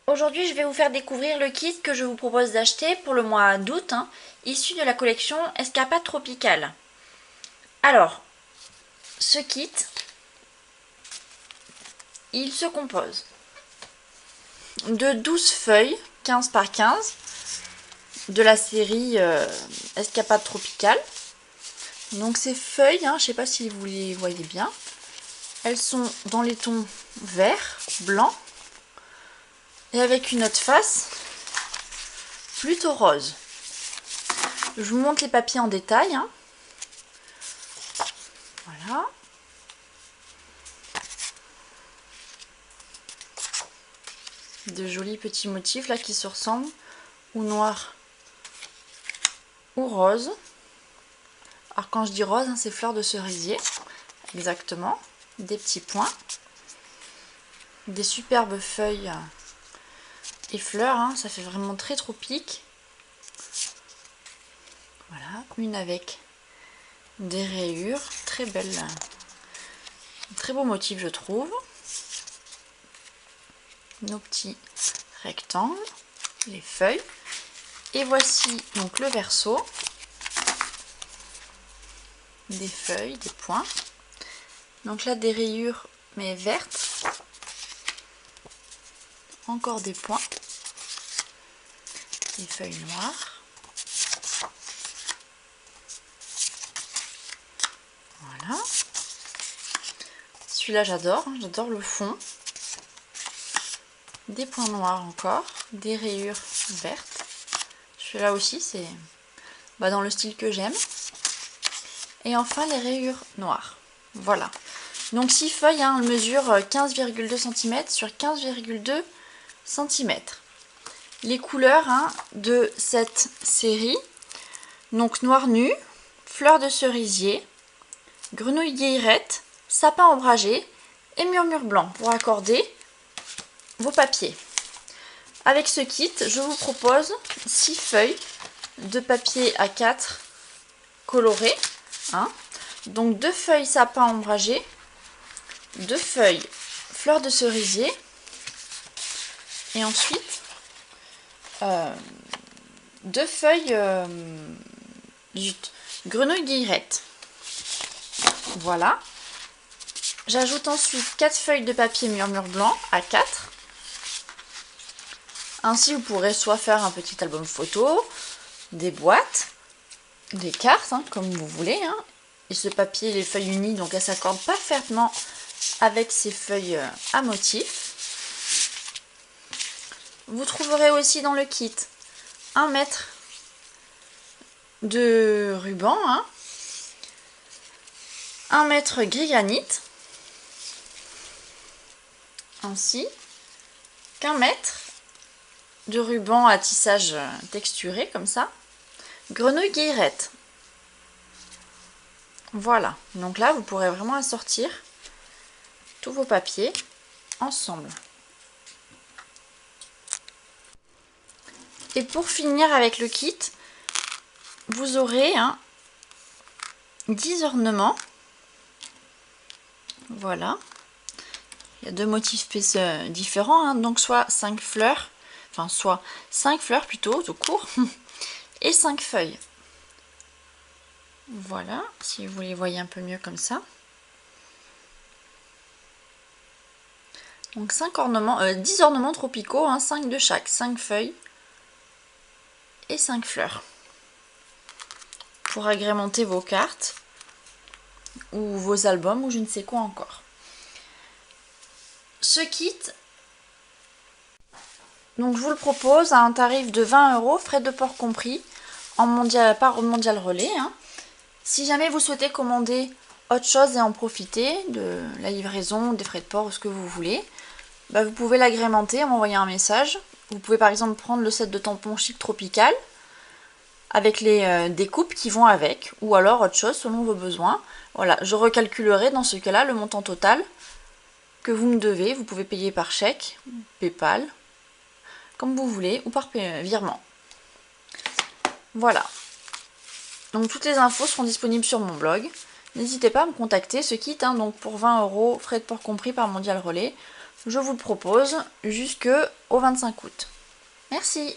Aujourd'hui, je vais vous faire découvrir le kit que je vous propose d'acheter pour le mois d'août, issu de la collection Escapade Tropicale. Alors, ce kit, il se compose de 12 feuilles, 15 par 15, de la série Escapade Tropicale. Donc ces feuilles, je ne sais pas si vous les voyez bien, elles sont dans les tons vert, blanc, et avec une autre face plutôt rose. Je vous montre les papiers en détail. Voilà. De jolis petits motifs là qui se ressemblent, ou noir ou rose. Alors quand je dis rose, c'est fleur de cerisier, exactement. Des petits points, des superbes feuilles et fleurs, ça fait vraiment très tropique. Voilà, une avec des rayures, très belle, très beau motif je trouve. Nos petits rectangles, les feuilles, et voici donc le verso, des feuilles, des points. Donc là des rayures mais vertes, encore des points, des feuilles noires. Voilà. Celui-là j'adore, j'adore le fond. Des points noirs encore, des rayures vertes. Celui-là aussi c'est dans le style que j'aime. Et enfin les rayures noires. Voilà. Donc 6 feuilles, elles mesurent 15,2 cm sur 15,2 cm. Les couleurs de cette série, donc noir nu, fleur de cerisier, grenouille guillerette, sapin ombragé et murmure blanc pour accorder vos papiers. Avec ce kit, je vous propose 6 feuilles de papier A4 coloré. Donc 2 feuilles sapin ombragé, 2 feuilles fleur de cerisier et ensuite 2 feuilles grenouille guillerette. Voilà. J'ajoute ensuite 4 feuilles de papier murmure blanc à 4. Ainsi vous pourrez soit faire un petit album photo, des boîtes, des cartes, comme vous voulez. Et ce papier, les feuilles unies, donc elles s'accordent parfaitement avec ces feuilles à motifs. Vous trouverez aussi dans le kit 1 mètre de ruban, 1 mètre gris granit, ainsi qu'1 mètre de ruban à tissage texturé comme ça, grenouille guillerette. Voilà, donc là vous pourrez vraiment assortir tous vos papiers ensemble. Et pour finir avec le kit, vous aurez 10 ornements. Voilà. Il y a 2 motifs différents, donc soit 5 fleurs, soit 5 fleurs plutôt, tout court, et 5 feuilles. Voilà, si vous les voyez un peu mieux comme ça. Donc 10 ornements tropicaux, 5 de chaque, 5 feuilles et 5 fleurs. Pour agrémenter vos cartes ou vos albums ou je ne sais quoi encore. Ce kit, donc je vous le propose à un tarif de 20 €, frais de port compris, par Mondial Relais. Si jamais vous souhaitez commander autre chose et en profiter de la livraison, des frais de port ou ce que vous voulez, vous pouvez l'agrémenter en m'envoyant un message. Vous pouvez par exemple prendre le set de tampons Chic Tropical avec les découpes qui vont avec, ou alors autre chose selon vos besoins. Voilà, je recalculerai dans ce cas-là le montant total que vous me devez. Vous pouvez payer par chèque, PayPal, comme vous voulez, ou par virement. Voilà. Donc toutes les infos seront disponibles sur mon blog. N'hésitez pas à me contacter. Ce kit, donc pour 20 €, frais de port compris par Mondial Relais. je vous le propose jusqu'au 25 août. Merci!